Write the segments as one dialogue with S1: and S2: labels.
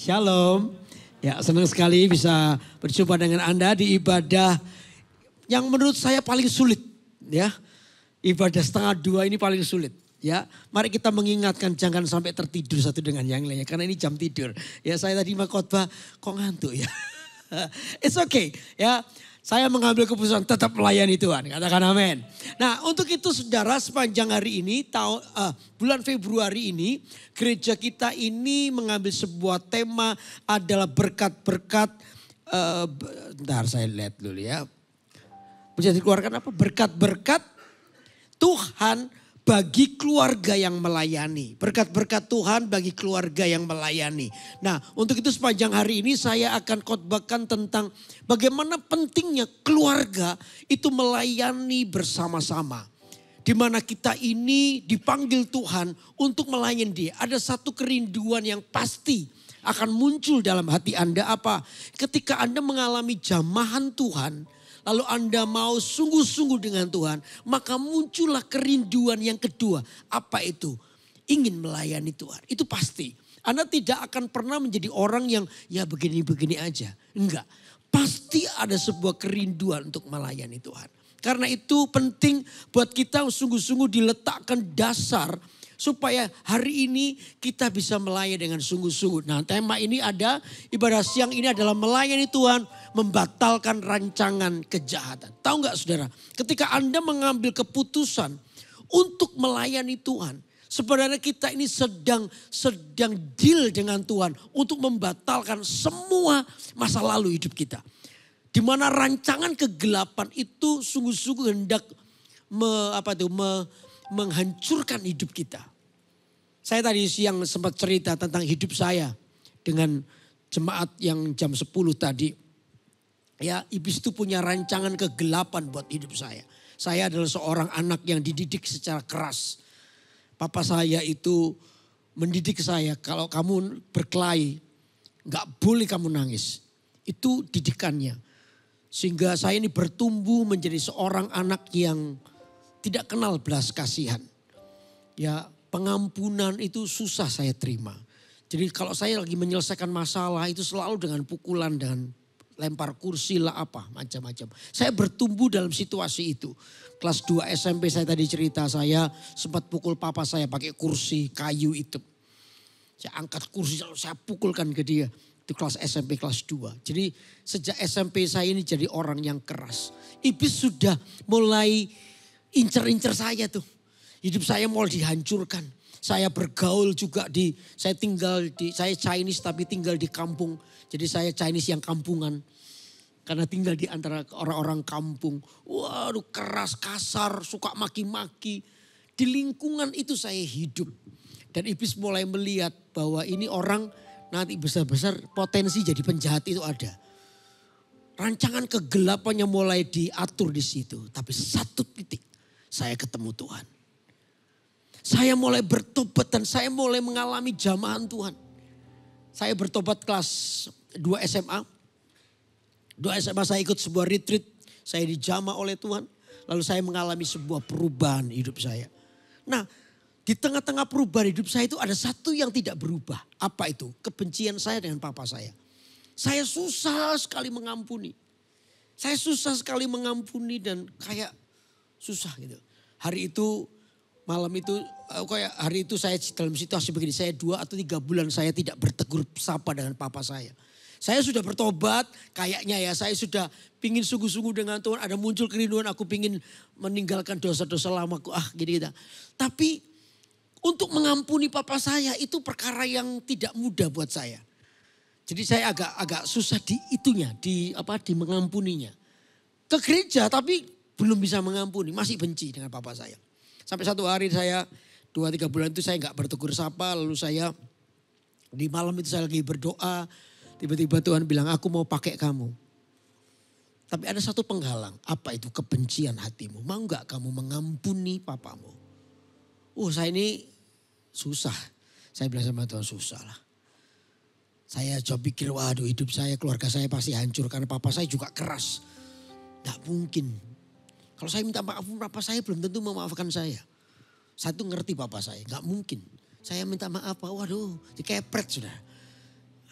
S1: Shalom. Ya, senang sekali bisa berjumpa dengan Anda di ibadah yang menurut saya paling sulit, ya. Ibadah setengah dua ini paling sulit, ya. Mari kita mengingatkan jangan sampai tertidur satu dengan yang lainnya karena ini jam tidur. Ya, saya tadi mau khotbah kok ngantuk ya. It's okay, ya. Saya mengambil keputusan tetap melayani Tuhan. Katakan amin. Nah, untuk itu saudara, sepanjang hari ini, bulan Februari ini, gereja kita ini mengambil sebuah tema adalah berkat-berkat. Bentar saya lihat dulu ya. Bisa dikeluarkan apa? Berkat-berkat Tuhan bagi keluarga yang melayani. Berkat-berkat Tuhan bagi keluarga yang melayani. Nah, untuk itu sepanjang hari ini saya akan khotbahkan tentang bagaimana pentingnya keluarga itu melayani bersama-sama. Di mana kita ini dipanggil Tuhan untuk melayani Dia. Ada satu kerinduan yang pasti akan muncul dalam hati Anda apa? Ketika Anda mengalami jamahan Tuhan, lalu Anda mau sungguh-sungguh dengan Tuhan, maka muncullah kerinduan yang kedua. Apa itu? Ingin melayani Tuhan. Itu pasti. Anda tidak akan pernah menjadi orang yang ya begini-begini aja. Enggak. Pasti ada sebuah kerinduan untuk melayani Tuhan. Karena itu penting buat kita sungguh-sungguh diletakkan dasar supaya hari ini kita bisa melayani dengan sungguh-sungguh. Nah, tema ini ada, ibadah siang ini adalah melayani Tuhan, membatalkan rancangan kejahatan. Tahu nggak saudara, ketika Anda mengambil keputusan untuk melayani Tuhan, sebenarnya kita ini sedang deal dengan Tuhan untuk membatalkan semua masa lalu hidup kita. Di mana rancangan kegelapan itu sungguh-sungguh hendak menghancurkan hidup kita. Saya tadi siang sempat cerita tentang hidup saya dengan jemaat yang jam 10 tadi. Ya, iblis itu punya rancangan kegelapan buat hidup saya. Saya adalah seorang anak yang dididik secara keras. Papa saya itu mendidik saya, kalau kamu berkelahi gak boleh kamu nangis. Itu didikannya. Sehingga saya ini bertumbuh menjadi seorang anak yang tidak kenal belas kasihan. Ya, pengampunan itu susah saya terima. Jadi kalau saya lagi menyelesaikan masalah itu selalu dengan pukulan, dengan lempar kursi lah apa, macam-macam. Saya bertumbuh dalam situasi itu. Kelas 2 SMP saya tadi cerita, saya sempat pukul papa saya pakai kursi kayu itu. Saya angkat kursi lalu saya pukulkan ke dia. Itu kelas SMP kelas 2. Jadi sejak SMP saya ini jadi orang yang keras. Iblis sudah mulai incer-incer saya tuh. Hidup saya mulai dihancurkan. Saya bergaul juga saya Chinese tapi tinggal di kampung. Jadi saya Chinese yang kampungan. Karena tinggal di antara orang-orang kampung. Waduh, keras, kasar, suka maki-maki. Di lingkungan itu saya hidup. Dan iblis mulai melihat bahwa ini orang nanti besar-besar potensi jadi penjahat itu ada. Rancangan kegelapannya mulai diatur di situ. Tapi satu titik saya ketemu Tuhan. Saya mulai bertobat dan saya mulai mengalami jamahan Tuhan. Saya bertobat kelas 2 SMA. 2 SMA saya ikut sebuah retreat. Saya dijamah oleh Tuhan. Lalu saya mengalami sebuah perubahan hidup saya. Nah, di tengah-tengah perubahan hidup saya itu ada satu yang tidak berubah. Apa itu? Kebencian saya dengan papa saya. Saya susah sekali mengampuni. Saya susah sekali mengampuni dan kayak susah gitu. Malam itu saya dalam situasi begini. Saya 2 atau 3 bulan saya tidak bertegur sapa dengan papa saya. Saya sudah bertobat kayaknya ya. Saya sudah pingin sungguh-sungguh dengan Tuhan. Ada muncul kerinduan aku pingin meninggalkan dosa-dosa lamaku. Gini-gini. Tapi untuk mengampuni papa saya itu perkara yang tidak mudah buat saya. Jadi saya agak susah di mengampuninya. Ke gereja tapi belum bisa mengampuni. Masih benci dengan papa saya. Sampai satu hari saya 2-3 bulan itu saya gak bertegur sapa. Lalu saya di malam itu saya lagi berdoa. Tiba-tiba Tuhan bilang aku mau pakai kamu. Tapi ada satu penghalang. Apa itu? Kebencian hatimu. Mau gak kamu mengampuni papamu? Saya ini susah. Saya bilang sama Tuhan susah lah. Saya coba pikir waduh hidup saya keluarga saya pasti hancur. Karena papa saya juga keras. Gak mungkin. Kalau saya minta maaf papa saya belum tentu memaafkan saya. Saya tuh ngerti papa saya. Gak mungkin. Saya minta maaf waduh dikepret sudah.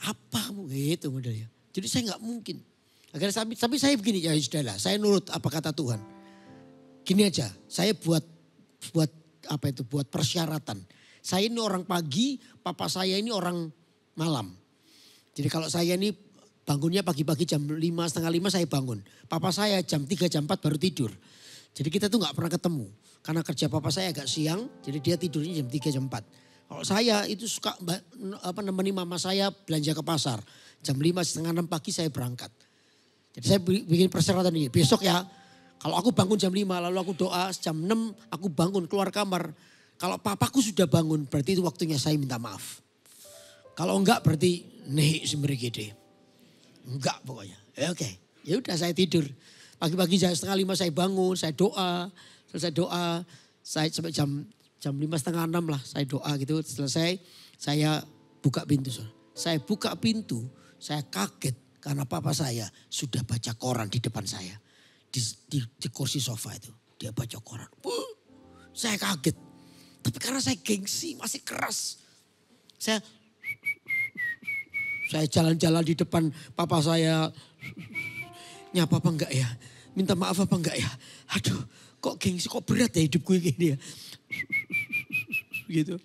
S1: Apa kamu gitu modelnya. Jadi saya nggak mungkin. Akhirnya tapi saya begini ya sudahlah, saya nurut apa kata Tuhan. Gini aja, saya buat persyaratan. Saya ini orang pagi, papa saya ini orang malam. Jadi kalau saya ini bangunnya pagi-pagi jam 5, setengah 5 saya bangun. Papa saya jam 3, jam 4 baru tidur. Jadi kita tuh gak pernah ketemu. Karena kerja papa saya agak siang, jadi dia tidurnya jam 3, jam 4. Kalau saya itu suka nemeni mama saya belanja ke pasar. Jam 5, setengah 6 pagi saya berangkat. Jadi saya bikin persyaratan ini. Besok ya, kalau aku bangun jam 5 lalu aku doa, jam 6 aku bangun keluar kamar. Kalau papaku sudah bangun berarti itu waktunya saya minta maaf. Kalau enggak berarti nehi semberigede. Enggak pokoknya. Oke. Ya udah saya tidur. Pagi-pagi jam setengah 5 saya bangun, saya doa. Selesai doa, saya sampai jam 5 setengah 6 lah saya doa gitu. Selesai saya buka pintu. Saya buka pintu, saya kaget karena papa saya sudah baca koran di depan saya. Di kursi sofa itu. Dia baca koran. Saya kaget. Tapi karena saya gengsi masih keras. Saya jalan-jalan di depan papa saya. Nyapa apa enggak ya? Minta maaf apa enggak ya? Aduh kok gengsi, kok berat ya hidup gue gini ya. Gitu.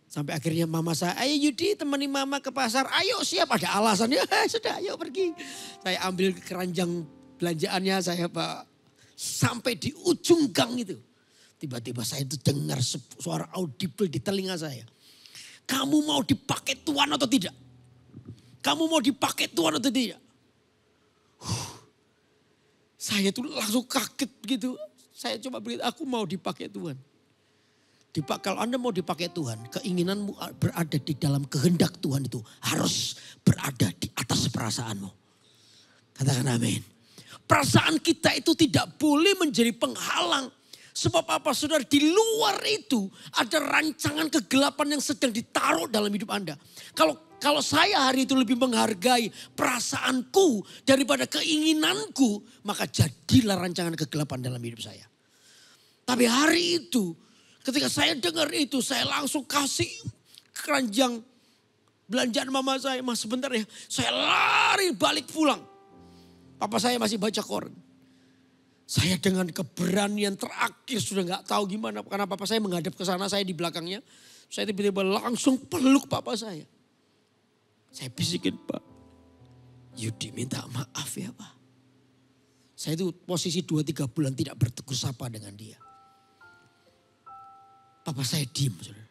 S1: Sampai akhirnya mama saya, ayo Yudi temani mama ke pasar. Ayo siap, ada alasannya. Sudah ayo pergi. Saya ambil keranjang belanjaannya saya pak. Sampai di ujung gang itu. Tiba-tiba saya itu dengar suara audible di telinga saya. Kamu mau dipakai Tuhan atau tidak? Kamu mau dipakai Tuhan atau tidak? Saya tuh langsung kaget gitu. Saya coba berkata, aku mau dipakai Tuhan. Kalau Anda mau dipakai Tuhan, keinginanmu berada di dalam kehendak Tuhan itu harus berada di atas perasaanmu. Katakan amin. Perasaan kita itu tidak boleh menjadi penghalang. Sebab apa saudara, di luar itu ada rancangan kegelapan yang sedang ditaruh dalam hidup Anda. Kalau saya hari itu lebih menghargai perasaanku daripada keinginanku, maka jadilah rancangan kegelapan dalam hidup saya. Tapi hari itu, ketika saya dengar itu, saya langsung kasih keranjang belanjaan mama saya. Mas sebentar ya, saya lari balik pulang. Papa saya masih baca koran. Saya dengan keberanian terakhir sudah gak tahu gimana. Karena papa saya menghadap ke sana, saya di belakangnya. Saya tiba-tiba langsung peluk papa saya. Saya bisikin, Pak, Yudi minta maaf ya Pak. Saya itu posisi 2-3 bulan tidak bertegur sapa dengan dia. Papa saya diem. Saudara.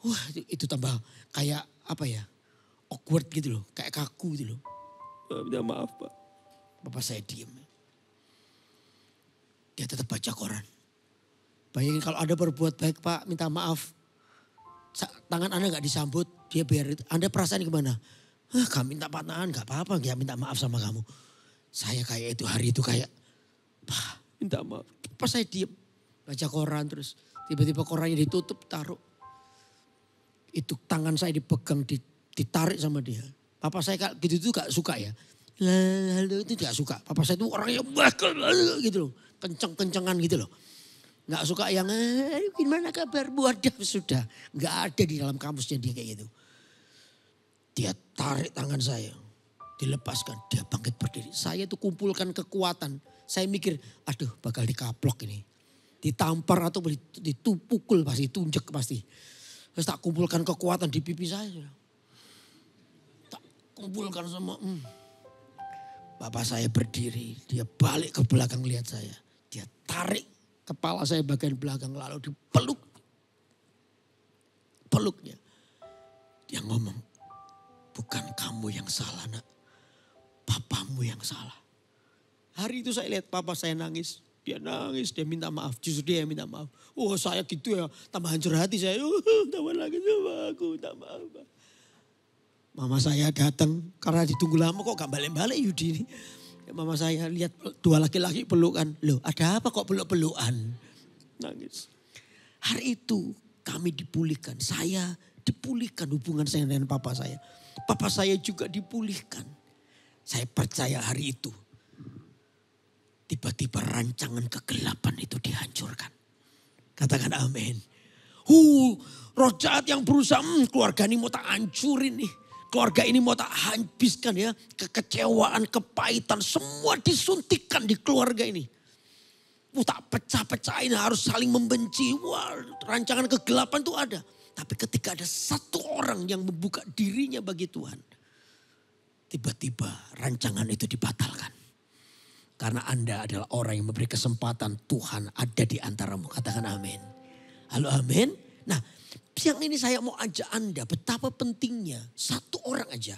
S1: Wah itu tambah kayak apa ya, awkward gitu loh, kayak kaku gitu loh. Minta maaf Pak. Papa saya diem. Dia tetap baca koran. Bayangin kalau ada berbuat baik Pak, minta maaf. Tangan Anda gak disambut, dia biar Anda perasaan gimana? Kami minta tangan gak apa-apa, gak minta maaf sama kamu. Saya kayak itu hari itu kayak, Pak minta maaf. Pas saya diem, baca koran terus. Tiba-tiba korannya ditutup, taruh. Itu tangan saya dipegang, ditarik sama dia. Papa saya gitu gak suka ya. Lalu itu gak suka. Papa saya itu orangnya gitu loh. Kenceng-kencengan gitu loh. Gak suka yang gimana kabar wadah sudah. Gak ada di dalam kamusnya dia kayak gitu. Dia tarik tangan saya. Dilepaskan. Dia bangkit berdiri. Saya tuh kumpulkan kekuatan. Saya mikir aduh bakal dikaplok ini. Ditampar atau ditupukul pasti. Tunjek pasti. Terus tak kumpulkan kekuatan di pipi saya. Tak kumpulkan sama. Bapak saya berdiri. Dia balik ke belakang lihat saya. Dia tarik kepala saya bagian belakang lalu dipeluk. Peluknya. Dia ngomong, bukan kamu yang salah nak. Papamu yang salah. Hari itu saya lihat papa saya nangis. Dia nangis, dia minta maaf. Justru dia yang minta maaf. Oh saya gitu ya, tambah hancur hati saya. Tambah lagi sama aku, minta maaf. Mama saya datang karena ditunggu lama kok gak balik-balik Yudi ini. Mama saya lihat 2 laki-laki pelukan. Loh ada apa kok peluk-pelukan? Nangis. Hari itu kami dipulihkan. Saya dipulihkan hubungan saya dengan papa saya. Papa saya juga dipulihkan. Saya percaya hari itu. Tiba-tiba rancangan kegelapan itu dihancurkan. Katakan amin. Roh jahat yang berusaha keluarga ini mau tak hancurin nih. Keluarga ini mau tak habiskan ya. Kekecewaan, kepahitan, semua disuntikkan di keluarga ini. Tak pecah-pecahin, harus saling membenci. Wah, rancangan kegelapan itu ada. Tapi ketika ada satu orang yang membuka dirinya bagi Tuhan. Tiba-tiba rancangan itu dibatalkan. Karena Anda adalah orang yang memberi kesempatan Tuhan ada di antaramu. Katakan amin. Halo amin. Nah, siang ini saya mau ajak Anda betapa pentingnya satu orang aja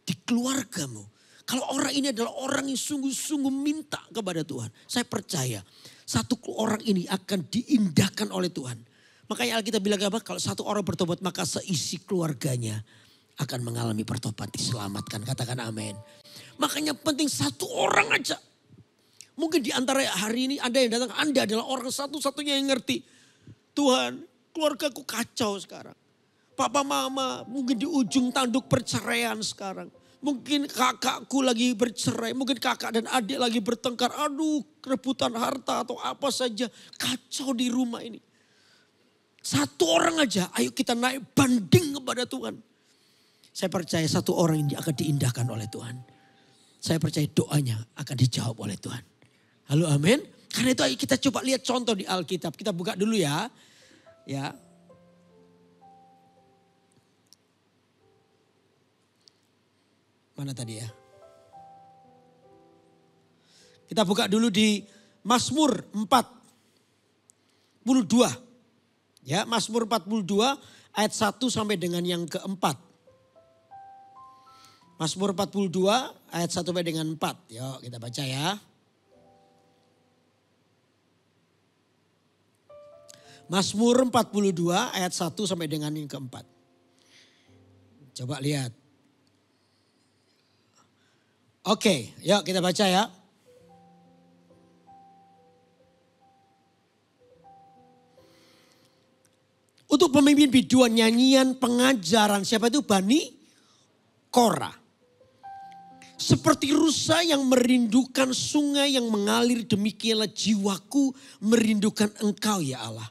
S1: di keluargamu. Kalau orang ini adalah orang yang sungguh-sungguh minta kepada Tuhan. Saya percaya satu orang ini akan diindahkan oleh Tuhan. Makanya Alkitab bilang apa? Kalau satu orang bertobat maka seisi keluarganya akan mengalami pertobat, diselamatkan. Katakan amin. Makanya penting satu orang aja. Mungkin di antara hari ini ada yang datang, Anda adalah orang satu-satunya yang ngerti. Tuhan, keluargaku kacau sekarang. Papa mama mungkin di ujung tanduk perceraian sekarang. Mungkin kakakku lagi bercerai, mungkin kakak dan adik lagi bertengkar. Aduh, rebutan harta atau apa saja. Kacau di rumah ini. Satu orang aja, ayo kita naik banding kepada Tuhan. Saya percaya satu orang ini akan diindahkan oleh Tuhan. Saya percaya doanya akan dijawab oleh Tuhan. Halo amin. Karena itu ayo kita coba lihat contoh di Alkitab. Kita buka dulu ya. Ya. Mana tadi ya? Kita buka dulu di Mazmur 42. Ya, Mazmur 42 ayat 1 sampai dengan yang keempat. Mazmur 42 ayat 1 sampai dengan 4. Yuk kita baca ya. Mazmur 42 ayat 1 sampai dengan yang keempat. Coba lihat. Oke, yuk kita baca ya. Untuk pemimpin biduan nyanyian pengajaran siapa itu? Bani Korah. Seperti rusa yang merindukan sungai yang mengalir, demikianlah jiwaku merindukan Engkau ya Allah.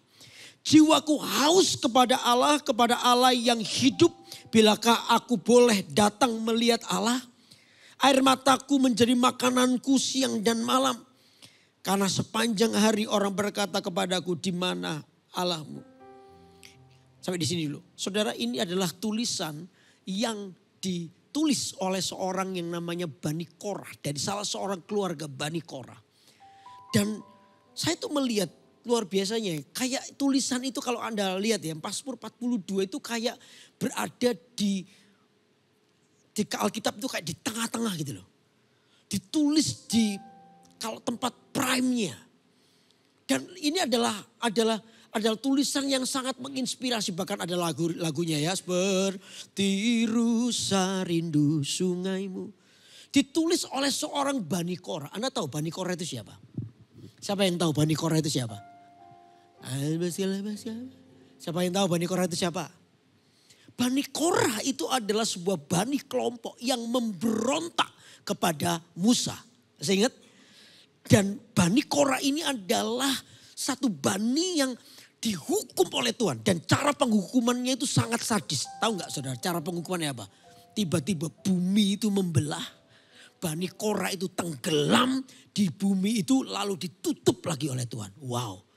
S1: Jiwaku haus kepada Allah yang hidup. Bilakah aku boleh datang melihat Allah? Air mataku menjadi makananku siang dan malam. Karena sepanjang hari orang berkata kepadaku, di mana Allahmu? Sampai di sini dulu. Saudara, ini adalah tulisan yang ditulis oleh seorang yang namanya Bani Korah. Dari salah seorang keluarga Bani Korah. Dan saya tuh melihat luar biasanya. Kayak tulisan itu kalau Anda lihat ya. Mazmur 42 itu kayak berada di Alkitab itu kayak di tengah-tengah gitu loh. Ditulis di kalau tempat prime-nya. Dan ini adalah tulisan yang sangat menginspirasi. Bahkan ada lagunya ya. Seperti rusa rindu sungaimu. Ditulis oleh seorang Bani Korah. Anda tahu Bani Korah itu siapa? Siapa yang tahu Bani Korah itu siapa? Siapa yang tahu Bani Korah itu siapa? Bani Korah itu adalah sebuah bani kelompok yang memberontak kepada Musa. Saya ingat. Dan Bani Korah ini adalah satu bani yang dihukum oleh Tuhan. Dan cara penghukumannya itu sangat sadis. Tahu nggak saudara cara penghukumannya apa? Tiba-tiba bumi itu membelah. Bani Korah itu tenggelam di bumi itu lalu ditutup lagi oleh Tuhan. Wow.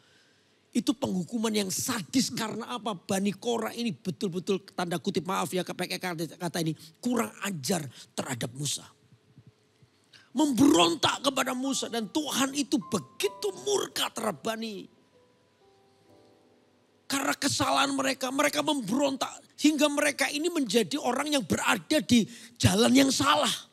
S1: Itu penghukuman yang sadis karena apa? Bani Korah ini betul-betul tanda kutip maaf ya pakai kata ini kurang ajar terhadap Musa. Memberontak kepada Musa dan Tuhan itu begitu murka terhadap Bani. Karena kesalahan mereka memberontak hingga mereka ini menjadi orang yang berada di jalan yang salah.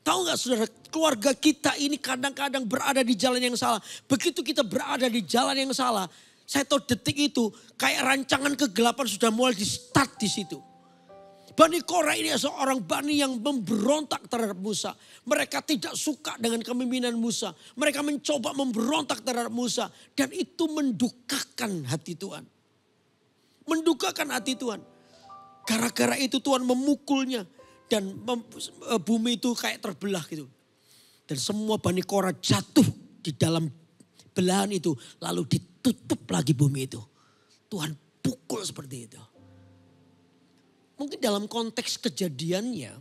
S1: Tahu gak saudara, keluarga kita ini kadang-kadang berada di jalan yang salah. Begitu kita berada di jalan yang salah, saya tahu detik itu kayak rancangan kegelapan sudah mulai di start di situ. Bani Korah ini seorang bani yang memberontak terhadap Musa. Mereka tidak suka dengan kepemimpinan Musa. Mereka mencoba memberontak terhadap Musa. Dan itu mendukakan hati Tuhan. Mendukakan hati Tuhan. Gara-gara itu Tuhan memukulnya. Dan bumi itu kayak terbelah gitu. Dan semua Bani Korah jatuh di dalam belahan itu. Lalu ditutup lagi bumi itu. Tuhan pukul seperti itu. mungkin dalam konteks kejadiannya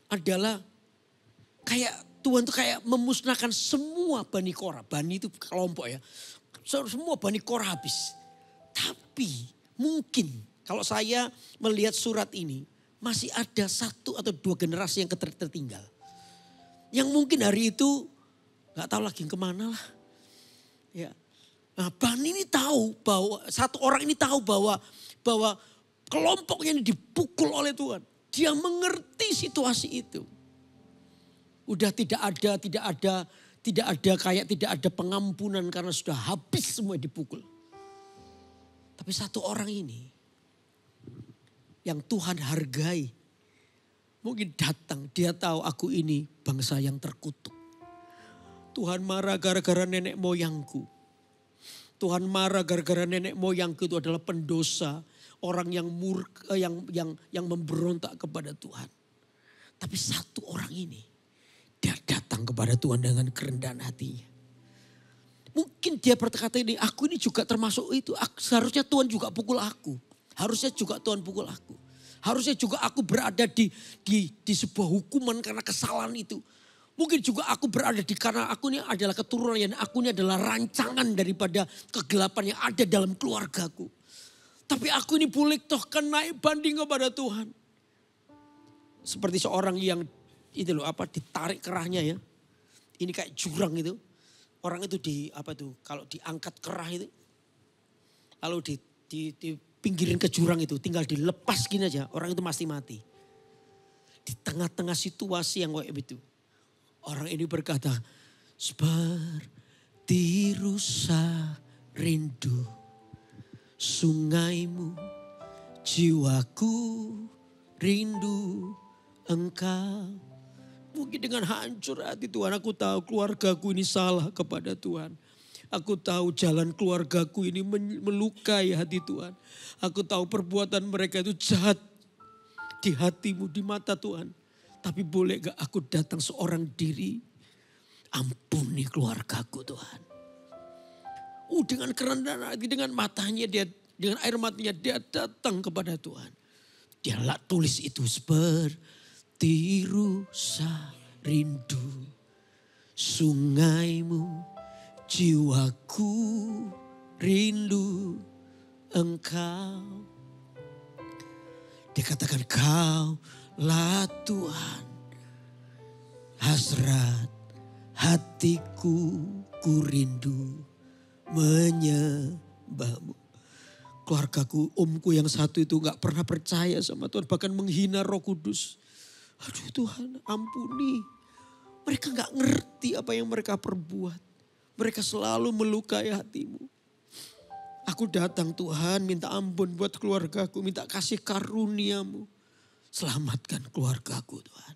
S1: adalah kayak Tuhan tuh kayak memusnahkan semua Bani Korah. Bani itu kelompok ya. Semua Bani Korah habis. Tapi mungkin kalau saya melihat surat ini masih ada 1 atau 2 generasi yang tertinggal. Yang mungkin hari itu gak tahu lagi kemana lah. Ya. Nah, Bani ini tahu bahwa satu orang ini tahu bahwa kelompoknya ini dipukul oleh Tuhan. Dia mengerti situasi itu. Udah tidak ada pengampunan karena sudah habis semua dipukul. Tapi satu orang ini yang Tuhan hargai mungkin datang, dia tahu aku ini bangsa yang terkutuk. Tuhan marah gara-gara nenek moyangku. Tuhan marah gara-gara nenek moyangku itu adalah pendosa, orang yang memberontak kepada Tuhan. Tapi satu orang ini, dia datang kepada Tuhan dengan kerendahan hatinya. Mungkin dia berkata ini, aku ini juga termasuk itu. Seharusnya Tuhan juga pukul aku. Harusnya juga Tuhan pukul aku. Harusnya juga aku berada di sebuah hukuman karena kesalahan itu. Mungkin juga aku berada karena aku ini adalah keturunan yang aku ini adalah rancangan daripada kegelapan yang ada dalam keluargaku. Tapi aku ini boleh toh kan naik banding kepada Tuhan. Seperti seorang yang ditarik kerahnya ya. Ini kayak jurang itu. Orang itu kalau diangkat kerah itu. Lalu di pinggirin ke jurang itu. Tinggal dilepas gini aja. Orang itu pasti mati. Di tengah-tengah situasi yang kayak itu. Orang ini berkata, seperti rusa rindu sungaimu, jiwaku rindu engkau. Mungkin dengan hancur hati Tuhan, aku tahu keluargaku ini salah kepada Tuhan. Aku tahu jalan keluargaku ini melukai hati Tuhan. Aku tahu perbuatan mereka itu jahat di hatimu, di mata Tuhan. Tapi boleh gak aku datang seorang diri, ampuni keluargaku Tuhan. Dengan kerendahan hati, dengan matanya dia, dengan air matanya dia datang kepada Tuhan. Dia tulis itu seperti rusa rindu sungaimu, jiwaku rindu engkau. Dikatakan kau lah Tuhan, hasrat hatiku ku rindu menyembahmu. Keluargaku, omku yang satu itu gak pernah percaya sama Tuhan, bahkan menghina Roh Kudus. Aduh Tuhan, ampuni. Mereka gak ngerti apa yang mereka perbuat. Mereka selalu melukai hatimu. Aku datang Tuhan, minta ampun buat keluargaku, minta kasih karuniamu. Selamatkan keluargaku Tuhan.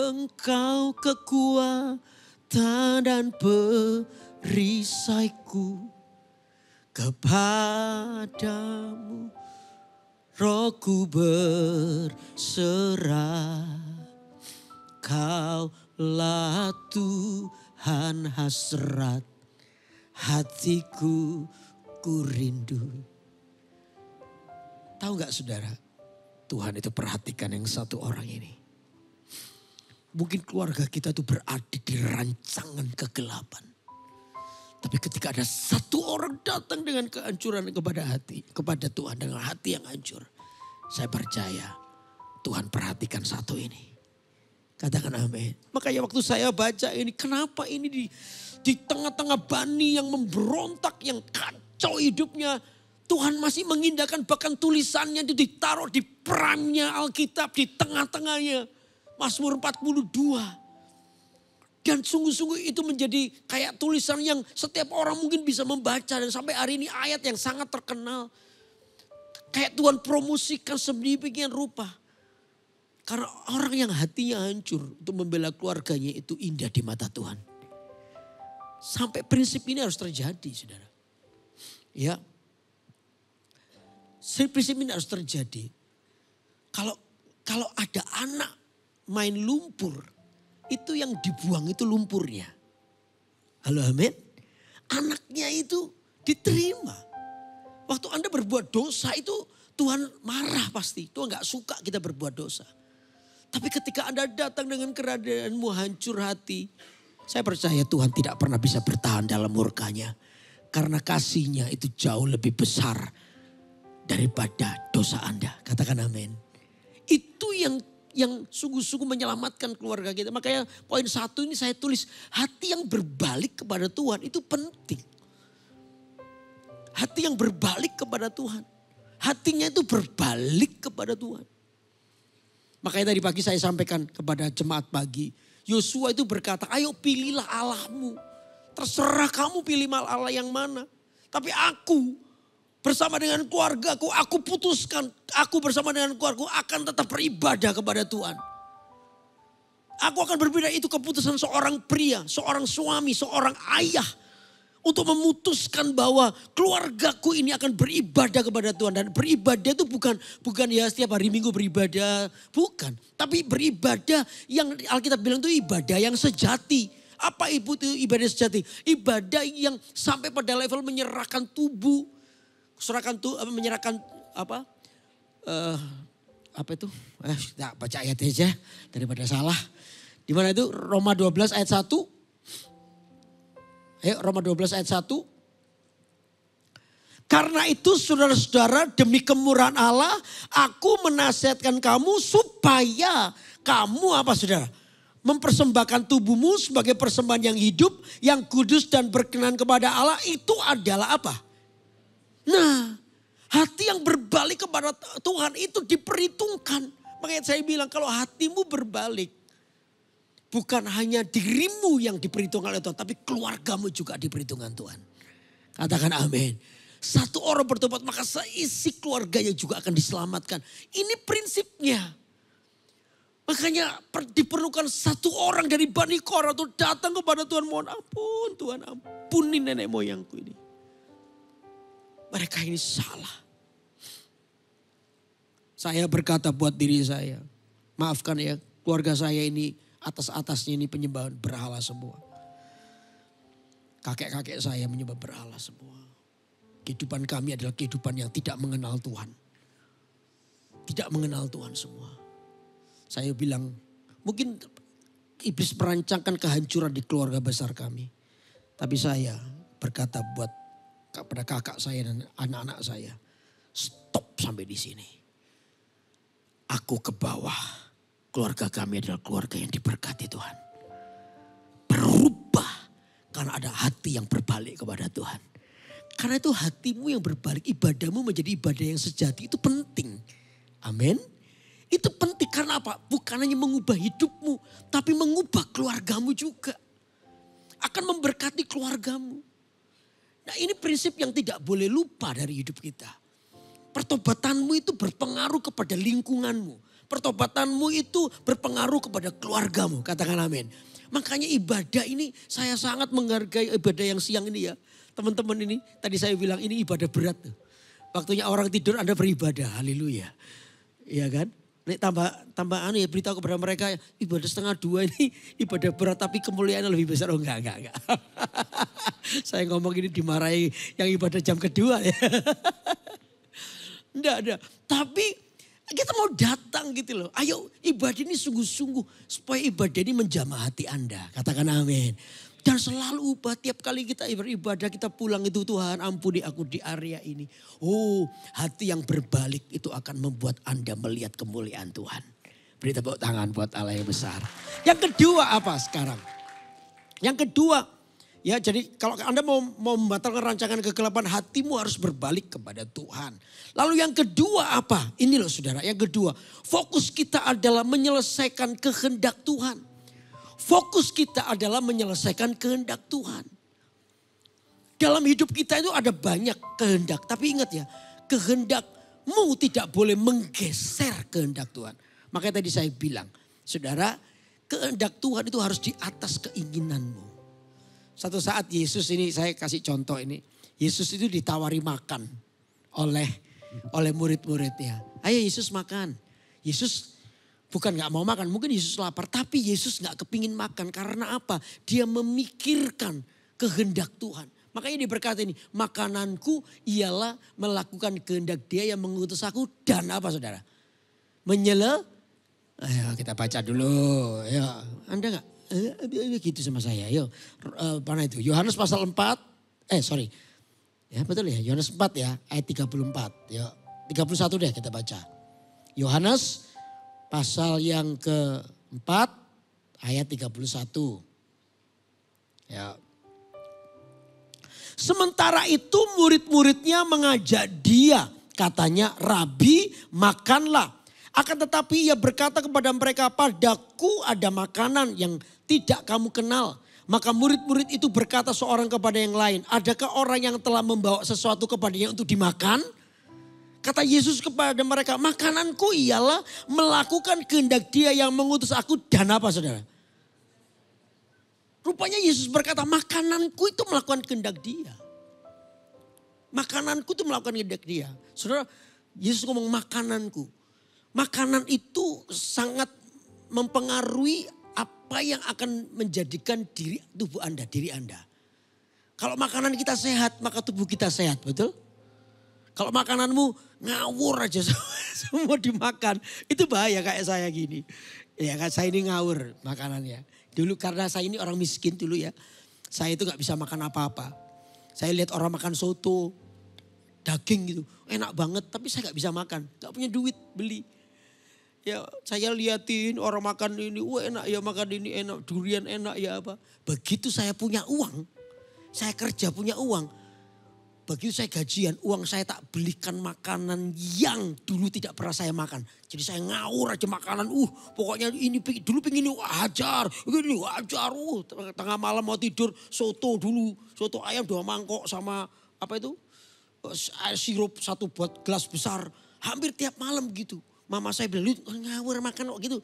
S1: Engkau kekuatan dan perisaiku, kepadamu rohku berserah. Kaulah Tuhan hasrat hatiku ku rindu. Tahu gak saudara? Tuhan itu perhatikan yang satu orang ini. Mungkin keluarga kita itu berada di rancangan kegelapan. Tapi ketika ada satu orang datang dengan kehancuran kepada Tuhan dengan hati yang hancur. Saya percaya Tuhan perhatikan satu ini. Katakan amin. Makanya waktu saya baca ini, kenapa ini di tengah-tengah Bani yang memberontak, yang kacau hidupnya. Tuhan masih mengindahkan, bahkan tulisannya itu ditaruh di prime-nya Alkitab, di tengah-tengahnya. Mazmur 42. Dan sungguh-sungguh itu menjadi kayak tulisan yang setiap orang mungkin bisa membaca. Dan sampai hari ini ayat yang sangat terkenal. Kayak Tuhan promosikan sedemikian rupa. Karena orang yang hatinya hancur untuk membela keluarganya itu indah di mata Tuhan. Sampai prinsip ini harus terjadi saudara. Ya. Prinsip ini harus terjadi. Kalau ada anak main lumpur, itu yang dibuang itu lumpurnya. Halo amin. Anaknya itu diterima. Waktu Anda berbuat dosa itu Tuhan marah pasti. Tuhan gak suka kita berbuat dosa. Tapi ketika Anda datang dengan keradaanmu hancur hati. Saya percaya Tuhan tidak pernah bisa bertahan dalam murkanya. Karena kasihnya itu jauh lebih besar daripada dosa Anda. Katakan amin. Itu yang sungguh-sungguh menyelamatkan keluarga kita. Makanya poin 1 ini saya tulis. Hati yang berbalik kepada Tuhan itu penting. Hati yang berbalik kepada Tuhan. Hatinya itu berbalik kepada Tuhan. Makanya tadi pagi saya sampaikan kepada jemaat pagi. Yosua itu berkata, ayo pilihlah Allahmu. Terserah kamu pilih Allah yang mana. Tapi aku bersama dengan keluargaku, aku putuskan. Aku bersama dengan keluargaku akan tetap beribadah kepada Tuhan. Aku akan berbeda, itu keputusan seorang pria, seorang suami, seorang ayah. Untuk memutuskan bahwa keluargaku ini akan beribadah kepada Tuhan. Dan beribadah itu bukan ya setiap hari Minggu beribadah. Bukan. Tapi beribadah yang Alkitab bilang itu ibadah yang sejati. Apa itu ibadah sejati? Ibadah yang sampai pada level menyerahkan tubuh. Menyerahkan apa? Apa itu? Baca ayat aja daripada salah. Di mana itu? Roma 12 ayat 1. Ayo Roma 12 ayat 1. Karena itu saudara-saudara demi kemurahan Allah aku menasihatkan kamu supaya kamu apa saudara? Mempersembahkan tubuhmu sebagai persembahan yang hidup, yang kudus dan berkenan kepada Allah itu adalah apa? Nah, hati yang berbalik kepada Tuhan itu diperhitungkan. Makanya saya bilang kalau hatimu berbalik, bukan hanya dirimu yang diperhitungkan oleh Tuhan, tapi keluargamu juga diperhitungkan Tuhan. Katakan amin. Satu orang bertobat maka seisi keluarganya juga akan diselamatkan. Ini prinsipnya. Makanya diperlukan satu orang dari Bani Korah untuk datang kepada Tuhan. Mohon ampun Tuhan, ampuni nenek moyangku ini. Mereka ini salah. Saya berkata buat diri saya, maafkan ya keluarga saya ini atas-atasnya ini penyembahan berhala semua. Kakek-kakek saya menyembah berhala semua. Kehidupan kami adalah kehidupan yang tidak mengenal Tuhan. Tidak mengenal Tuhan semua. Saya bilang mungkin iblis merancangkan kehancuran di keluarga besar kami. Tapi saya berkata buat kepada kakak saya dan anak-anak saya. Stop sampai di sini. Aku ke bawah. Keluarga kami adalah keluarga yang diberkati Tuhan. Berubah karena ada hati yang berbalik kepada Tuhan. Karena itu hatimu yang berbalik, ibadahmu menjadi ibadah yang sejati itu penting. Amin. Itu penting karena apa? Bukan hanya mengubah hidupmu, tapi mengubah keluargamu juga. Akan memberkati keluargamu. Nah ini prinsip yang tidak boleh lupa dari hidup kita. Pertobatanmu itu berpengaruh kepada lingkunganmu. Pertobatanmu itu berpengaruh kepada keluargamu. Katakan amin. Makanya ibadah ini saya sangat menghargai ibadah yang siang ini ya. Teman-teman ini tadi saya bilang ini ibadah berat. Waktunya orang tidur Anda beribadah. Haleluya. Iya kan? Nek tambah ya beritahu kepada mereka ibadah 1:30 ini ibadah berat tapi kemuliaannya lebih besar. Oh enggak. Saya ngomong ini dimarahi yang ibadah jam kedua ya. Enggak. Tapi kita mau datang gitu loh. Ayo ibadah ini sungguh-sungguh supaya ibadah ini menjamah hati Anda. Katakan amin. Dan selalu ubah tiap kali kita beribadah kita pulang itu Tuhan ampuni aku di area ini. Oh hati yang berbalik itu akan membuat Anda melihat kemuliaan Tuhan. Beri tepuk tangan buat Allah yang besar. Yang kedua apa sekarang? Yang kedua ya jadi kalau Anda mau membatalkan rancangan kegelapan hatimu harus berbalik kepada Tuhan. Lalu yang kedua apa? Ini loh saudara yang kedua. Fokus kita adalah menyelesaikan kehendak Tuhan. Fokus kita adalah menyelesaikan kehendak Tuhan. Dalam hidup kita itu ada banyak kehendak. Tapi ingat ya, kehendakmu tidak boleh menggeser kehendak Tuhan. Makanya tadi saya bilang, saudara, kehendak Tuhan itu harus di atas keinginanmu. Satu saat Yesus ini, saya kasih contoh ini. Yesus itu ditawari makan oleh murid-muridnya. Ayo Yesus makan. Yesus bukan gak mau makan, mungkin Yesus lapar. Tapi Yesus gak kepingin makan karena apa? Dia memikirkan kehendak Tuhan. Makanya dia berkata ini, makananku ialah melakukan kehendak Dia yang mengutus aku dan apa saudara? Ayo kita baca dulu. Ya, Anda enggak? Gitu sama saya. Yuk, mana itu? Yohanes pasal 4. Ya betul ya, Yohanes 4 ya, ayat 34. Ya, 31 deh kita baca. Yohanes pasal yang keempat ayat 31. Ya. Sementara itu murid-muridnya mengajak Dia. Katanya, Rabi makanlah. Akan tetapi Ia berkata kepada mereka, padaku ada makanan yang tidak kamu kenal. Maka murid-murid itu berkata seorang kepada yang lain, adakah orang yang telah membawa sesuatu kepadanya untuk dimakan? Kata Yesus kepada mereka, makananku ialah melakukan kehendak Dia yang mengutus aku dan apa saudara? Rupanya Yesus berkata, makananku itu melakukan kehendak Dia. Makananku itu melakukan kehendak Dia. Saudara, Yesus ngomong makananku. Makanan itu sangat mempengaruhi apa yang akan menjadikan tubuh Anda, diri Anda. Kalau makanan kita sehat, maka tubuh kita sehat, betul? Kalau makananmu ngawur aja semua dimakan, itu bahaya kayak saya gini. Ya kan, saya ini ngawur makanannya. Dulu karena saya ini orang miskin dulu ya, saya itu gak bisa makan apa-apa. Saya lihat orang makan soto, daging gitu, enak banget, tapi saya gak bisa makan, gak punya duit beli. Ya saya liatin orang makan ini, wah enak ya makan ini, enak durian enak ya apa. Begitu saya punya uang, saya kerja punya uang. Begitu saya gajian, uang saya tak belikan makanan yang dulu tidak pernah saya makan. Jadi saya ngawur aja makanan, pokoknya ini dulu pengen wajar, ini wajar. Tengah malam mau tidur soto dulu, soto ayam 2 mangkok sama apa itu, sirup 1 buat gelas besar. Hampir tiap malam gitu. Mama saya bilang, lu ngawur makan kok gitu.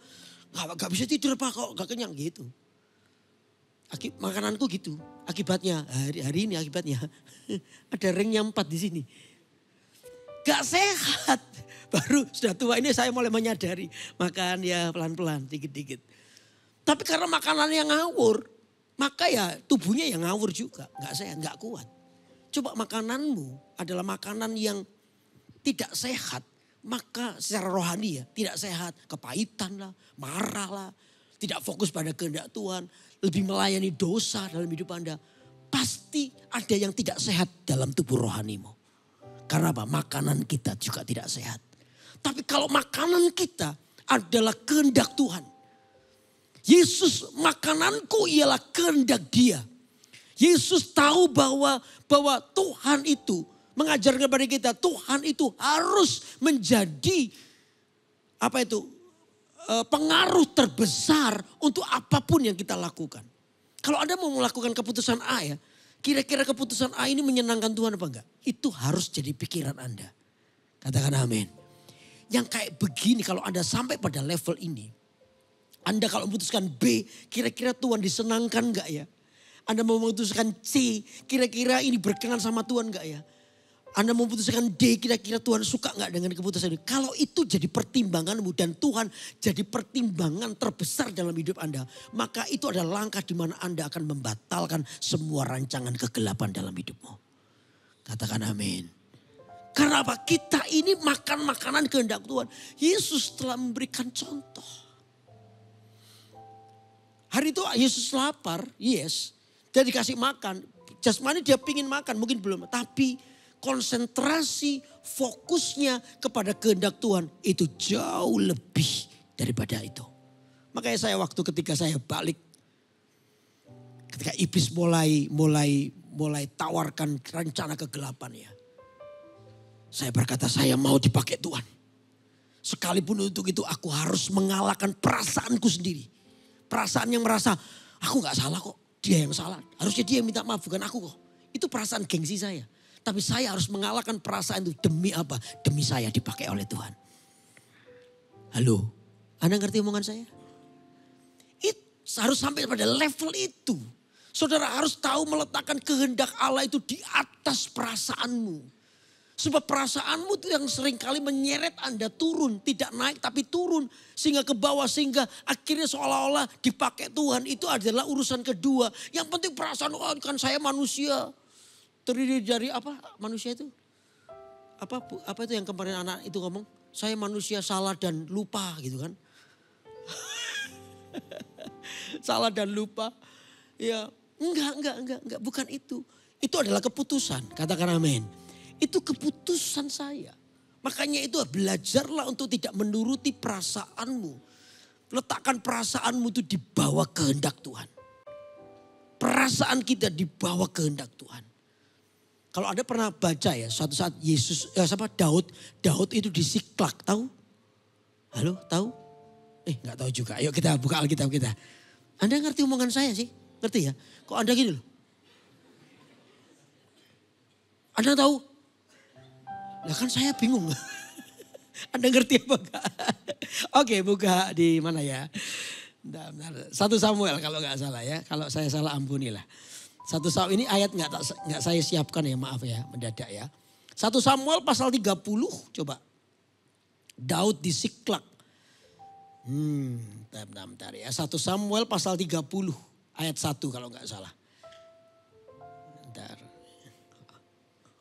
S1: Gak bisa tidur Pak kok, gak kenyang gitu. Makananku gitu. Akibatnya, hari ini akibatnya. Ada ringnya 4 di sini. Gak sehat. Baru sudah tua ini saya mulai menyadari. Makan ya pelan-pelan, dikit-dikit. Tapi karena makanan yang ngawur, maka ya tubuhnya yang ngawur juga. Gak sehat, gak kuat. Coba makananmu adalah makanan yang tidak sehat. Maka secara rohani ya tidak sehat, kepahitan lah, marah lah, tidak fokus pada kehendak Tuhan, lebih melayani dosa dalam hidup Anda. Pasti ada yang tidak sehat dalam tubuh rohanimu. Karena apa? Makanan kita juga tidak sehat. Tapi kalau makanan kita adalah kehendak Tuhan. Yesus, makananku ialah kehendak Dia. Yesus tahu bahwa Tuhan itu mengajarkan kepada kita, Tuhan itu harus menjadi pengaruh terbesar untuk apapun yang kita lakukan. Kalau Anda mau melakukan keputusan A ya, kira-kira keputusan A ini menyenangkan Tuhan apa enggak? Itu harus jadi pikiran Anda. Katakan amin. Yang kayak begini kalau Anda sampai pada level ini, Anda kalau memutuskan B, kira-kira Tuhan disenangkan enggak ya? Anda mau memutuskan C, kira-kira ini berkenan sama Tuhan enggak ya? Anda memutuskan D, kira-kira Tuhan suka nggak dengan keputusan ini? Kalau itu jadi pertimbanganmu dan Tuhan jadi pertimbangan terbesar dalam hidup Anda, maka itu adalah langkah di mana Anda akan membatalkan semua rancangan kegelapan dalam hidupmu. Katakan amin. Karena apa? Kita ini makan makanan kehendak Tuhan. Yesus telah memberikan contoh. Hari itu Yesus lapar, yes. Dia dikasih makan. Jasmani dia pingin makan, mungkin belum. Tapi konsentrasi fokusnya kepada kehendak Tuhan itu jauh lebih daripada itu. Makanya saya ketika saya balik, ketika iblis mulai tawarkan rencana kegelapan ya. Saya berkata saya mau dipakai Tuhan. Sekalipun untuk itu aku harus mengalahkan perasaanku sendiri. Perasaan yang merasa aku gak salah kok, dia yang salah. Harusnya dia yang minta maaf bukan aku kok. Itu perasaan gengsi saya. Tapi saya harus mengalahkan perasaan itu demi apa? Demi saya dipakai oleh Tuhan. Halo, Anda ngerti omongan saya? Itu harus sampai pada level itu. Saudara harus tahu meletakkan kehendak Allah itu di atas perasaanmu. Sebab perasaanmu itu yang seringkali menyeret Anda turun. Tidak naik tapi turun. Sehingga ke bawah. Sehingga akhirnya seolah-olah dipakai Tuhan. Itu adalah urusan kedua. Yang penting perasaan, kan saya manusia. Terdiri dari apa manusia itu? Apa itu yang kemarin anak itu ngomong? Saya manusia salah dan lupa gitu kan. Salah dan lupa. Ya, enggak, bukan itu. Itu adalah keputusan, katakan amin. Itu keputusan saya. Makanya itu belajarlah untuk tidak menuruti perasaanmu. Letakkan perasaanmu itu di bawah kehendak Tuhan. Perasaan kita di bawah kehendak Tuhan. Kalau Anda pernah baca ya, suatu saat Daud itu di Siklak, tahu? Halo, tahu? Enggak tahu juga. Ayo kita buka Alkitab kita. Anda ngerti omongan saya sih? Ngerti ya? Kok Anda gini loh? Anda tahu? Lah kan saya bingung. Anda ngerti apa enggak? Oke, buka di mana ya? Bentar. 1 Samuel kalau enggak salah ya. Kalau saya salah ampunilah. 1 Samuel ini ayat enggak saya siapkan ya, maaf ya, mendadak ya. 1 Samuel pasal 30 coba. Daud di Siklak. Bentar ya. 1 Samuel pasal 30 ayat 1 kalau enggak salah. Bentar.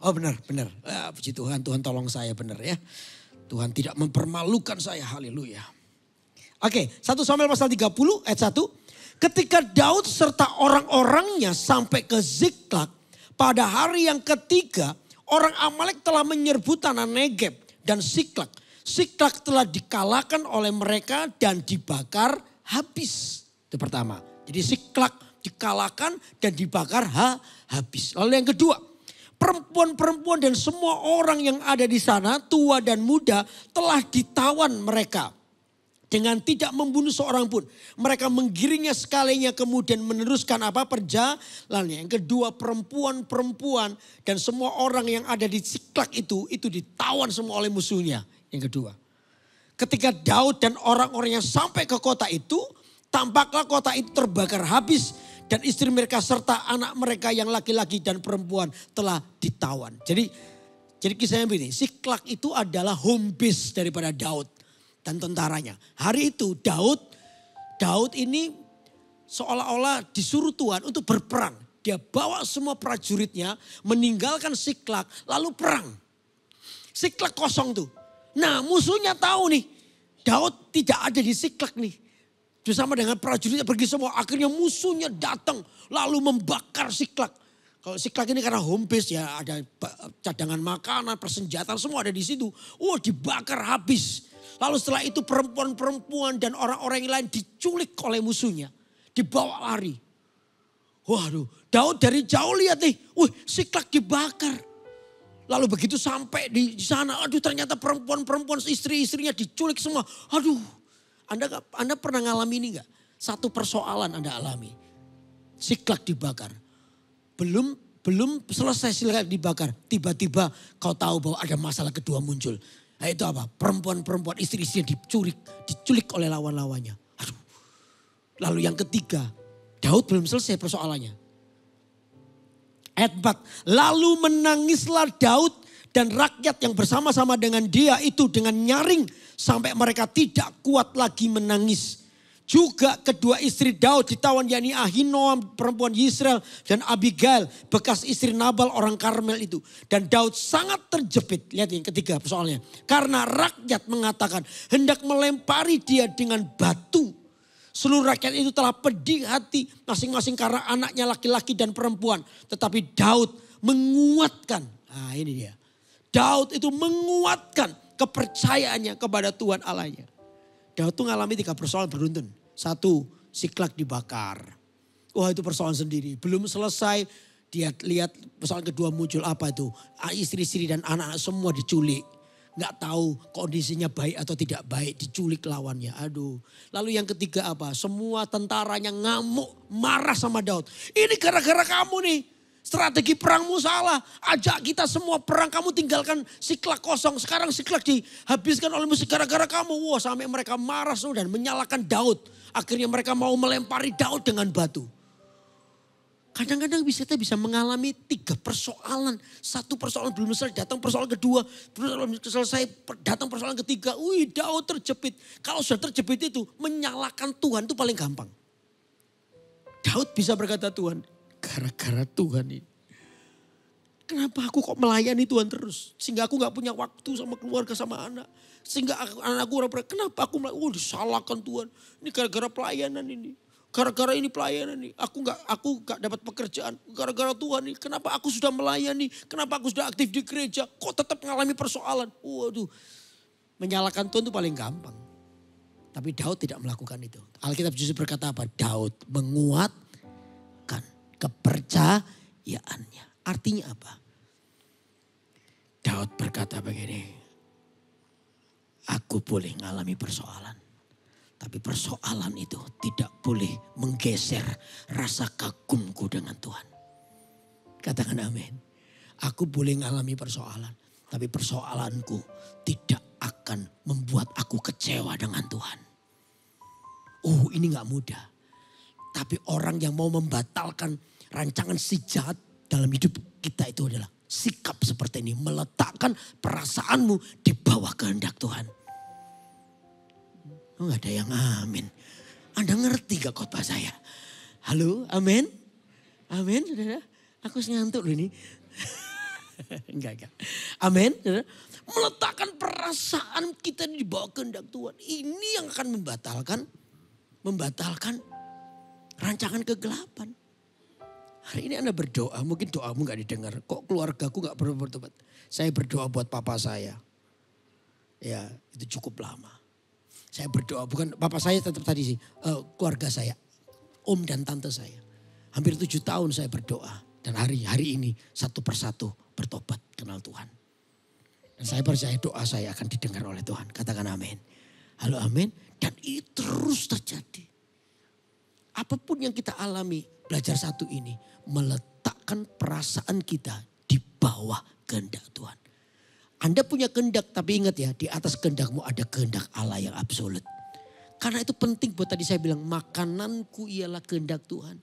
S1: Oh benar. Puji Tuhan tolong saya benar ya. Tuhan tidak mempermalukan saya, haleluya. Oke, 1 Samuel pasal 30 ayat 1. Ketika Daud serta orang-orangnya sampai ke Siklak, pada hari yang ketiga, orang Amalek telah menyerbu tanah Negeb dan Siklak. Siklak telah dikalahkan oleh mereka dan dibakar habis. Itu pertama. Jadi Siklak dikalahkan dan dibakar habis. Lalu yang kedua, perempuan-perempuan dan semua orang yang ada di sana, tua dan muda, telah ditawan mereka dengan tidak membunuh seorang pun. Mereka menggiringnya sekalinya kemudian meneruskan perjalanannya. Yang kedua, perempuan-perempuan dan semua orang yang ada di Siklak itu ditawan semua oleh musuhnya. Yang kedua, ketika Daud dan orang-orangnya sampai ke kota itu, tampaklah kota itu terbakar habis. Dan istri mereka serta anak mereka yang laki-laki dan perempuan telah ditawan. Jadi kisahnya begini, Siklak itu adalah home base daripada Daud dan tentaranya. Hari itu Daud ini seolah-olah disuruh Tuhan untuk berperang. Dia bawa semua prajuritnya meninggalkan Siklak lalu perang. Siklak kosong tuh. Nah musuhnya tahu nih, Daud tidak ada di Siklak nih. Bersama dengan prajuritnya pergi semua. Akhirnya musuhnya datang lalu membakar Siklak. Kalau Siklak ini karena home base ya, ada cadangan makanan, persenjataan semua ada di situ. Dibakar habis. Lalu setelah itu perempuan-perempuan dan orang-orang yang lain diculik oleh musuhnya. Dibawa lari. Waduh, Daud dari jauh lihat nih, Siklak dibakar. Lalu begitu sampai di sana, ternyata perempuan-perempuan istri-istrinya diculik semua. Anda pernah ngalami ini enggak? Satu persoalan Anda alami. Siklak dibakar. Belum selesai Siklak dibakar. Tiba-tiba kau tahu bahwa ada masalah kedua muncul. Nah itu apa? Perempuan-perempuan istri-istrinya diculik oleh lawan-lawannya. Lalu yang ketiga, Daud belum selesai persoalannya. Ayat 4. Lalu menangislah Daud dan rakyat yang bersama-sama dengan dia itu dengan nyaring. Sampai mereka tidak kuat lagi menangis. Juga kedua istri Daud ditawan, yakni Ahinoam perempuan Yisrael dan Abigail bekas istri Nabal orang Karmel itu. Dan Daud sangat terjepit. Lihat yang ketiga soalnya. Karena rakyat mengatakan hendak melempari dia dengan batu. Seluruh rakyat itu telah pedih hati masing-masing karena anaknya laki-laki dan perempuan. Tetapi Daud menguatkan. Nah ini dia. Daud itu menguatkan kepercayaannya kepada Tuhan Allahnya. Daud tuh ngalami 3 persoalan beruntun. 1, Siklak dibakar. Itu persoalan sendiri. Belum selesai, dia lihat persoalan kedua muncul apa itu. Istri-istri dan anak-anak semua diculik. Nggak tahu kondisinya baik atau tidak baik. Diculik lawannya. Lalu yang ketiga apa? Semua tentaranya ngamuk, marah sama Daud. Ini gara-gara kamu nih. Strategi perangmu salah. Ajak kita semua perang, kamu tinggalkan Siklak kosong. Sekarang Siklak dihabiskan oleh musuh gara-gara kamu. Sampai mereka marah dan menyalahkan Daud. Akhirnya mereka mau melempari Daud dengan batu. Kadang-kadang kita bisa mengalami 3 persoalan. 1 persoalan belum selesai, datang persoalan kedua. Belum selesai, datang persoalan ketiga. Daud terjepit. Kalau sudah terjepit itu, menyalahkan Tuhan itu paling gampang. Daud bisa berkata, Tuhan, gara-gara Tuhan ini. Kenapa aku kok melayani Tuhan terus? Sehingga aku gak punya waktu sama keluarga, sama anak. Sehingga anakku orang kenapa aku disalahkan Tuhan. Ini gara-gara pelayanan ini. Gara-gara ini pelayanan ini. Aku gak dapat pekerjaan. Gara-gara Tuhan ini. Kenapa aku sudah melayani. Kenapa aku sudah aktif di gereja. Kok tetap mengalami persoalan. Waduh. Menyalahkan Tuhan itu paling gampang. Tapi Daud tidak melakukan itu. Alkitab justru berkata apa? Daud menguatkan kepercayaannya. Artinya apa? Daud berkata begini, aku boleh mengalami persoalan. Tapi persoalan itu tidak boleh menggeser rasa kagumku dengan Tuhan. Katakan amin. Aku boleh mengalami persoalan. Tapi persoalanku tidak akan membuat aku kecewa dengan Tuhan. Oh, ini gak mudah. Tapi orang yang mau membatalkan rancangan si jahat dalam hidup kita itu adalah sikap seperti ini. Meletakkan perasaanmu di bawah kehendak Tuhan. Oh, gak ada yang amin. Anda ngerti gak khotbah saya? Halo, amin? Amin, saudara? Aku ngantuk loh ini. Enggak. Amin, saudara? Meletakkan perasaan kita di bawah kehendak Tuhan. Ini yang akan membatalkan rancangan kegelapan. Hari ini Anda berdoa, mungkin doamu gak didengar. Kok keluargaku gak perlu bertobat? Saya berdoa buat papa saya. Ya, itu cukup lama. Saya berdoa, bukan papa saya tetap tadi sih. Keluarga saya, om dan tante saya. Hampir 7 tahun saya berdoa. Dan hari ini satu persatu bertobat kenal Tuhan. Dan saya percaya doa saya akan didengar oleh Tuhan. Katakan amin. Halo amin. Dan itu terus terjadi. Apapun yang kita alami, belajar satu ini. Meletakkan perasaan kita di bawah kehendak Tuhan. Anda punya kehendak, tapi ingat ya, di atas kehendakmu ada kehendak Allah yang absolut. Karena itu penting buat tadi saya bilang, makananku ialah kehendak Tuhan.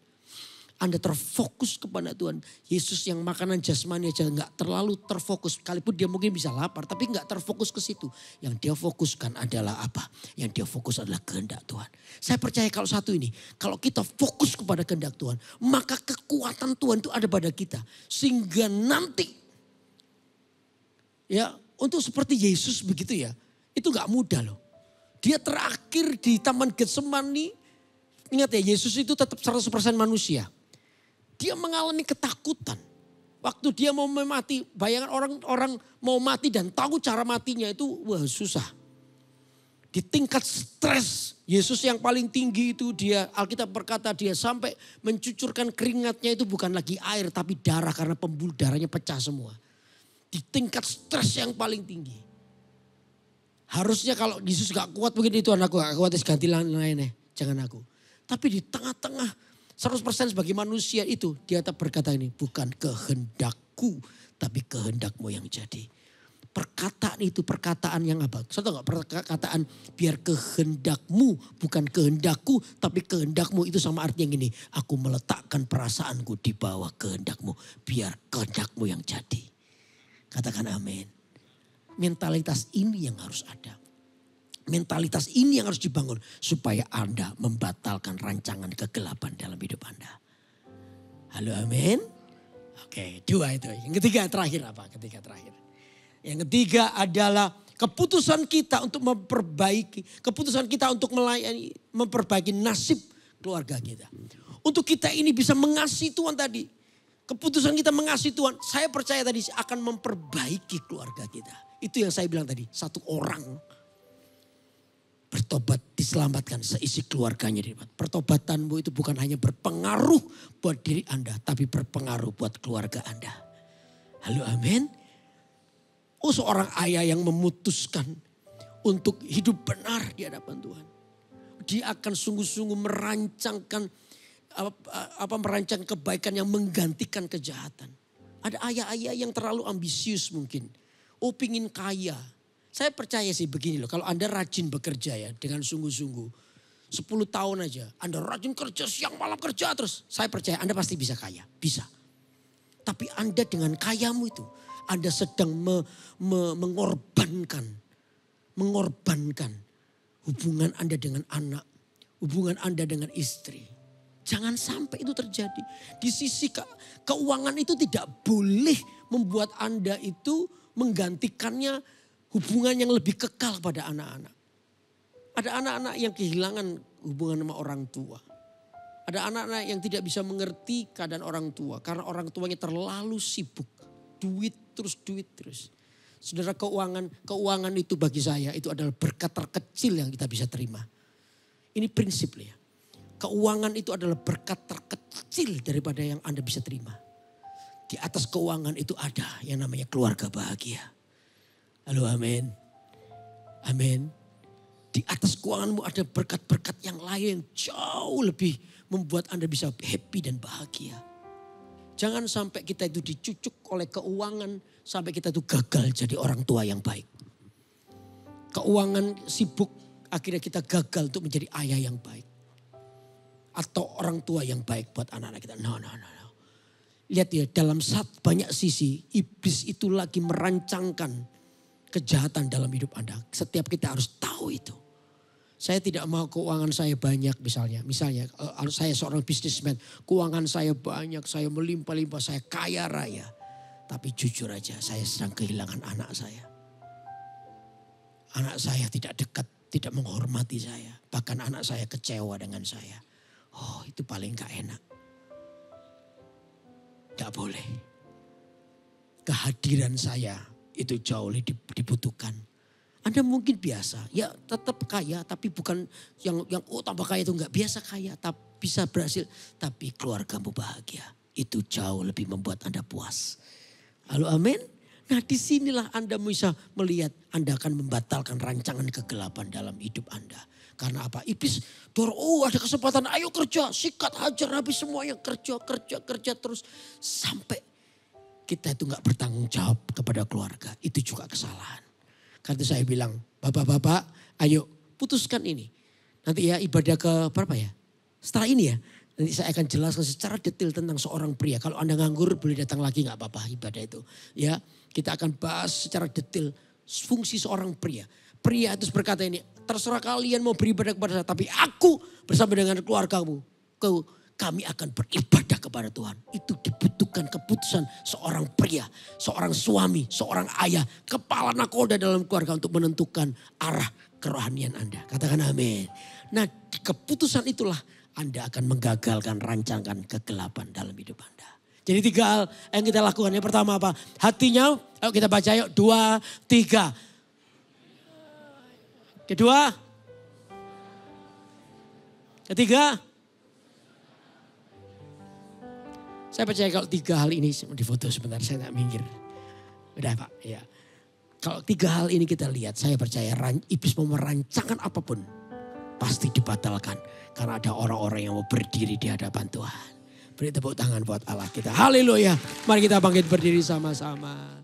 S1: Anda terfokus kepada Tuhan. Yesus yang makanan jasmani aja gak terlalu terfokus. Sekalipun dia mungkin bisa lapar, tapi gak terfokus ke situ. Yang dia fokuskan adalah apa? Yang dia fokus adalah kehendak Tuhan. Saya percaya kalau satu ini, kalau kita fokus kepada kehendak Tuhan, maka kekuatan Tuhan itu ada pada kita. Sehingga nanti, ya untuk seperti Yesus begitu ya, itu gak mudah loh. Dia terakhir di Taman Getsemani, ingat ya Yesus itu tetap 100% manusia. Dia mengalami ketakutan. Waktu dia mau mati, bayangan orang mau mati dan tahu cara matinya itu wah susah. Di tingkat stres, Yesus yang paling tinggi itu dia, Alkitab berkata dia sampai mencucurkan keringatnya itu bukan lagi air tapi darah karena pembuluh darahnya pecah semua. Di tingkat stres yang paling tinggi. Harusnya kalau Yesus gak kuat mungkin itu anakku gak kuat ganti lain-lainnya. Jangan aku. Tapi di tengah-tengah 100% sebagai manusia itu dia tetap berkata ini. Bukan kehendakku tapi kehendakmu yang jadi. Perkataan itu perkataan yang apa? Saya tahu gak perkataan biar kehendakmu bukan kehendakku tapi kehendakmu itu sama artinya gini. Aku meletakkan perasaanku di bawah kehendakmu biar kehendakmu yang jadi. Katakan amin. Mentalitas ini yang harus ada. Mentalitas ini yang harus dibangun supaya Anda membatalkan rancangan kegelapan dalam hidup Anda. Halo amin. Oke, 2 itu. Yang ketiga terakhir apa? Yang ketiga adalah keputusan kita untuk memperbaiki, keputusan kita untuk melayani, memperbaiki nasib keluarga kita. Untuk kita ini bisa mengasihi Tuhan tadi. Keputusan kita mengasihi Tuhan, saya percaya tadi akan memperbaiki keluarga kita. Itu yang saya bilang tadi, satu orang bertobat diselamatkan seisi keluarganya. Pertobatanmu itu bukan hanya berpengaruh buat diri Anda, tapi berpengaruh buat keluarga Anda. Halo amin. Oh seorang ayah yang memutuskan untuk hidup benar di hadapan Tuhan. Dia akan sungguh-sungguh merancang kebaikan yang menggantikan kejahatan. Ada ayah-ayah yang terlalu ambisius mungkin. Oh pingin kaya. Saya percaya sih begini loh, kalau Anda rajin bekerja ya dengan sungguh-sungguh. 10 tahun aja, Anda rajin kerja siang malam kerja terus. Saya percaya Anda pasti bisa kaya, bisa. Tapi Anda dengan kayamu itu, Anda sedang mengorbankan hubungan Anda dengan anak, hubungan Anda dengan istri. Jangan sampai itu terjadi. Di sisi keuangan itu tidak boleh membuat Anda itu menggantikannya hubungan yang lebih kekal pada anak-anak. Ada anak-anak yang kehilangan hubungan sama orang tua. Ada anak-anak yang tidak bisa mengerti keadaan orang tua. Karena orang tuanya terlalu sibuk. Duit terus. Saudara, keuangan itu bagi saya itu adalah berkat terkecil yang kita bisa terima. Ini prinsipnya. Keuangan itu adalah berkat terkecil daripada yang Anda bisa terima. Di atas keuangan itu ada yang namanya keluarga bahagia. Halo, amin. Amin. Di atas keuanganmu ada berkat-berkat yang lain yang jauh lebih membuat Anda bisa happy dan bahagia. Jangan sampai kita itu dicucuk oleh keuangan sampai kita itu gagal jadi orang tua yang baik. Keuangan sibuk akhirnya kita gagal untuk menjadi ayah yang baik. Atau orang tua yang baik buat anak-anak kita. No. Lihat ya, dalam banyak sisi iblis itu lagi merancangkan kejahatan dalam hidup Anda. Setiap kita harus tahu itu. Saya tidak mau keuangan saya banyak misalnya. Misalnya saya seorang bisnismen, keuangan saya banyak, saya melimpah-limpah, saya kaya raya. Tapi jujur aja saya sedang kehilangan anak saya. Anak saya tidak dekat, tidak menghormati saya. Bahkan anak saya kecewa dengan saya. Oh, itu paling gak enak. Gak boleh. Kehadiran saya itu jauh lebih dibutuhkan. Anda mungkin biasa, ya tetap kaya tapi bukan yang tambah kaya itu enggak biasa kaya, tapi bisa berhasil. Tapi keluargamu bahagia, itu jauh lebih membuat Anda puas. Halo, amin. Nah, disinilah Anda bisa melihat Anda akan membatalkan rancangan kegelapan dalam hidup Anda. Karena apa? Iblis ada kesempatan, ayo kerja, sikat, hajar habis semuanya, kerja terus. Sampai kita itu enggak bertanggung jawab kepada keluarga, itu juga kesalahan. Karena saya bilang, bapak-bapak ayo putuskan ini. Nanti ya ibadah ke berapa ya? Setelah ini ya. Nanti saya akan jelaskan secara detail tentang seorang pria. Kalau Anda nganggur boleh datang lagi gak apa-apa ibadah itu. Ya, kita akan bahas secara detail fungsi seorang pria. Pria itu berkata ini, terserah kalian mau beribadah kepada saya. Tapi aku bersama dengan keluargamu, kami akan beribadah kepada Tuhan. Itu dibutuhkan keputusan seorang pria, seorang suami, seorang ayah, kepala nakoda dalam keluarga untuk menentukan arah kerohanian Anda. Katakan amin. Nah, keputusan itulah Anda akan menggagalkan rancangan kegelapan dalam hidup Anda. Jadi 3 hal yang kita lakukan. Yang pertama apa? Hatinya, ayo kita baca yuk. 2, 3. Kedua. Ketiga. Saya percaya kalau 3 hal ini, difoto sebentar saya tak minggir. Udah Pak, ya. Kalau 3 hal ini kita lihat, saya percaya iblis mau merancangkan apapun. Pasti dibatalkan. Karena ada orang-orang yang mau berdiri di hadapan Tuhan. Beri tepuk tangan buat Allah kita. Haleluya. Mari kita bangkit berdiri sama-sama.